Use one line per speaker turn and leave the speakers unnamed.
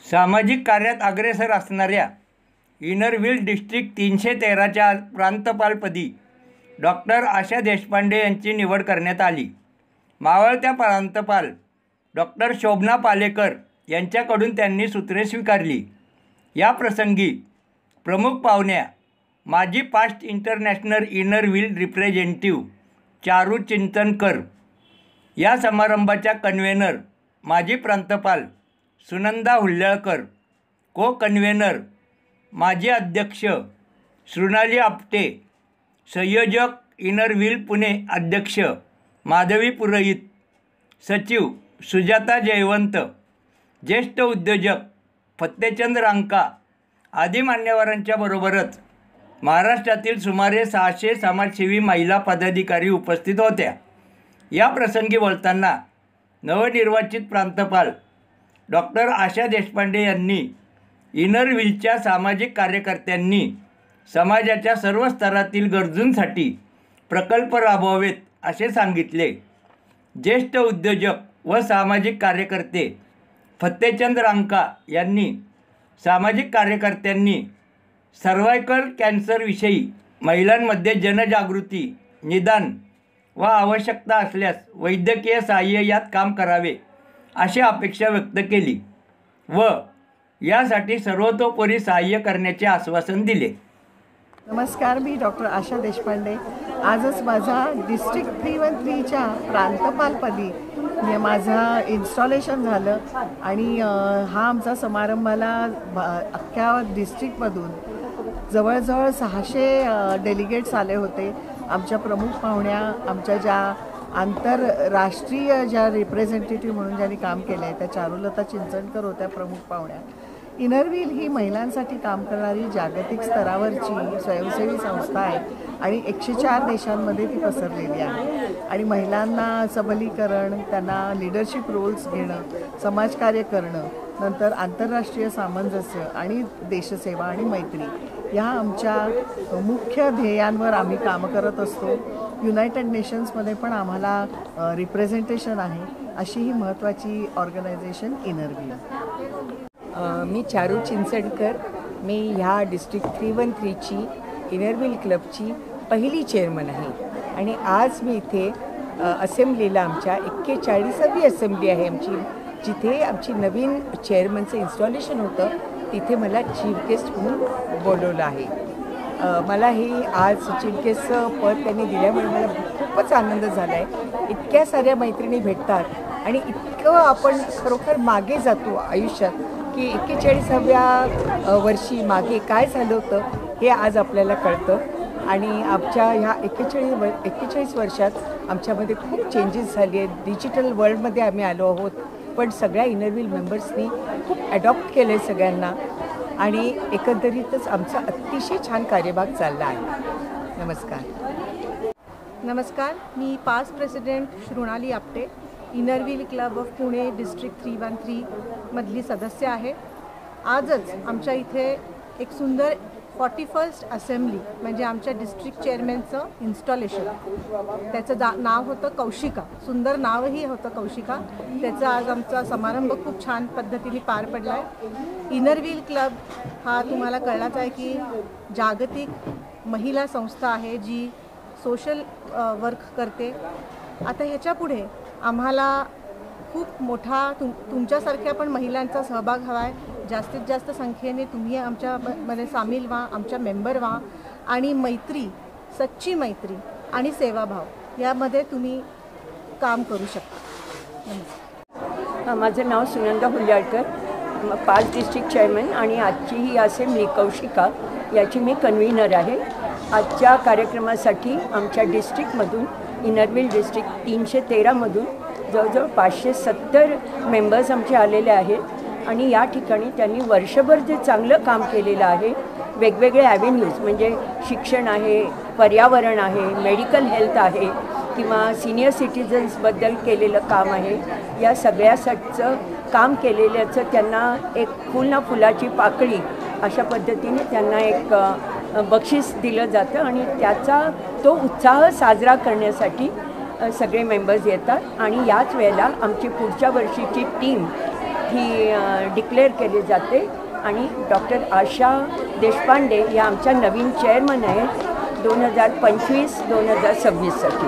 सामाजिक कार्यात अग्रेसर असणाऱ्या इनरव्हील डिस्ट्रिक्ट 313च्या प्रांतपालपदी डॉक्टर आशा देशपांडे यांची निवड करण्यात आली. मावळत्या प्रांतपाल डॉक्टर शोभना पालेकर यांच्याकडून त्यांनी सूत्रे स्वीकारली. या प्रसंगी प्रमुख पाहुण्या माजी past international inner wheel representative Charu Chintankar, या समारंभाच्या कन्व्हेनर माजी प्रांतपाल सुनंदा हुल्लळकर, को कन्व्हेनर माजी अध्यक्ष शृणाली आपटे, संयोजक इनरव्हील पुणे अध्यक्ष माधवी पुरोहित, सचिव सुजाता जयवंत, ज्येष्ठ उद्योजक फत्तेचंद रांका आदी मान्यवरांच्या बरोबरच महाराष्ट्रातील सुमारे 600 समाजसेवी महिला पदाधिकारी उपस्थित होत्या. या प्रसंगी बोलताना नवनिर्वाचित प्रांतपाल डॉक्टर आशा देशपांडे यांनी इनरव्हीलच्या सामाजिक कार्यकर्त्यांनी समाजाच्या सर्व स्तरातील गरजूंसाठी प्रकल्प राबवावेत असे सांगितले. ज्येष्ठ उद्योजक व सामाजिक कार्यकर्ते फत्तेचंद रांका यांनी सामाजिक कार्यकर्त्यांनी सर्व्हायकल कॅन्सरविषयी महिलांमध्ये जनजागृती, निदान व आवश्यकता असल्यास वैद्यकीय सहाय्य यात काम करावे अशी अपेक्षा व्यक्त केली व यासाठी सर्वतोपरी सहाय्य करण्याचे आश्वासन दिले.
नमस्कार, मी डॉक्टर आशा देशपांडे. आजच माझा डिस्ट्रिक्ट 313च्या प्रांतपालपदी माझं इन्स्टॉलेशन झालं आणि हा आमचा समारंभाला अख्ख्या डिस्ट्रिक्टमधून जवळजवळ 600 डेलिगेट्स आले होते. आमच्या प्रमुख पाहुण्या, आमच्या ज्या आंतरराष्ट्रीय ज्या रिप्रेझेंटेटिव्ह म्हणून ज्यांनी काम केलं आहे त्या चारुलता चिंचणकर होत्या प्रमुख पाहुण्या. इनरव्हील ही महिलांसाठी काम करणारी जागतिक स्तरावरची स्वयंसेवी संस्था आहे आणि 104 देशांमध्ये ती पसरलेली आहे. आणि महिलांना सबलीकरण, त्यांना लिडरशिप रोल्स घेणं, समाजकार्य करणं, नंतर आंतरराष्ट्रीय सामंजस्य आणि देशसेवा आणि मैत्री या आमच्या मुख्य ध्येयांवर आम्ही काम करत असतो. युनायटेड नेशन्समध्ये पण आम्हाला रिप्रेझेंटेशन आहे. अशी ही महत्त्वाची ऑर्गनायझेशन इनरव्हील.
मी चारू चिंचणकर. मी ह्या डिस्ट्रिक्ट 313ची इनरव्हील क्लबची पहिली चेअरमन आहे आणि आज मी इथे असेंब्लीला आमच्या 41वी असेंब्ली आहे आमची, जिथे आमची नवीन चेअरमनचं इन्स्टॉलेशन होतं. तिथे मला चीफ गेस्ट म्हणून बोलवलं आहे. मला हे आज चीफ गेस्टचं पद त्यांनी दिल्यामुळे मला खूपच आनंद झाला आहे. इतक्या साऱ्या मैत्रिणी भेटतात आणि इतकं आपण खरोखर मागे जातो आयुष्यात की 41व्या वर्षी मागे काय झालं होतं हे आज आपल्याला कळतं. आणि आमच्या ह्या 41 वर्षात आमच्यामध्ये खूप चेंजेस झाले आहेत. डिजिटल वर्ल्डमध्ये आम्ही आलो आहोत, पण सगळ्या इनरव्हील मेंबर्सनी खूप ॲडॉप्ट केलं आहे सगळ्यांना आणि एकंदरीतच आमचा अतिशय छान कार्यभाग चालला आहे.
नमस्कार, मी past president Shrunali Apte, inner wheel club of Pune district 313 मधली सदस्य आहे. आजच आमच्या इथे एक सुंदर 41st असेंब्ली म्हणजे आमच्या डिस्ट्रिक्ट चेअरमॅनचं इन्स्टॉलेशन, त्याचं नाव होतं कौशिका. सुंदर नावही होतं कौशिका. त्याचा आज आमचा समारंभ खूप छान पद्धतीने पार पडला आहे. इनरव्हील क्लब हा तुम्हाला कळलाच आहे की जागतिक महिला संस्था आहे जी सोशल वर्क करते. आता ह्याच्या पुढे आम्हाला खूप मोठा तुमच्यासारख्या पण महिलांचा सहभाग हवा आहे. जास्तीत जास्त संख्येने तुम्ही आमच्यामध्ये सामील व्हा, आमच्या मेंबर व्हा आणि मैत्री, सच्ची मैत्री आणि सेवाभाव यामध्ये तुम्ही काम करू शकता. नमस्कार.
माझं नाव सुनंदा हुल्लळकर, 5 डिस्ट्रिक्ट चेअरमन आणि आजची ही असेंब्ली कौशिका याची मी कन्व्हेनर आहे. आजच्या कार्यक्रमासाठी आमच्या डिस्ट्रिक्टमधून इनरव्हील डिस्ट्रिक्ट 313मधून जवळजवळ 570 मेंबर्स आमचे आलेले आहेत आणि या ठिकाणी त्यांनी वर्षभर जे चांगलं काम केलेलं आहे, वेगवेगळे ॲव्हेन्यूज म्हणजे शिक्षण आहे, पर्यावरण आहे, मेडिकल हेल्थ आहे किंवा सिनियर सिटिझन्सबद्दल केलेलं काम आहे, या सगळ्यासाठीचं काम केलेल्याचं त्यांना एक फुल ना फुलाची पाकळी अशा पद्धतीने त्यांना एक बक्षीस दिलं जातं आणि त्याचा तो उत्साह साजरा करण्यासाठी सगळे मेंबर्स येतात. आणि याच वेळेला आमची पुढच्या वर्षीची टीम ही डिक्लेअर केली जाते आणि डॉक्टर आशा देशपांडे या आमच्या नवीन चेअरमन आहेत 2025-2026 साठी.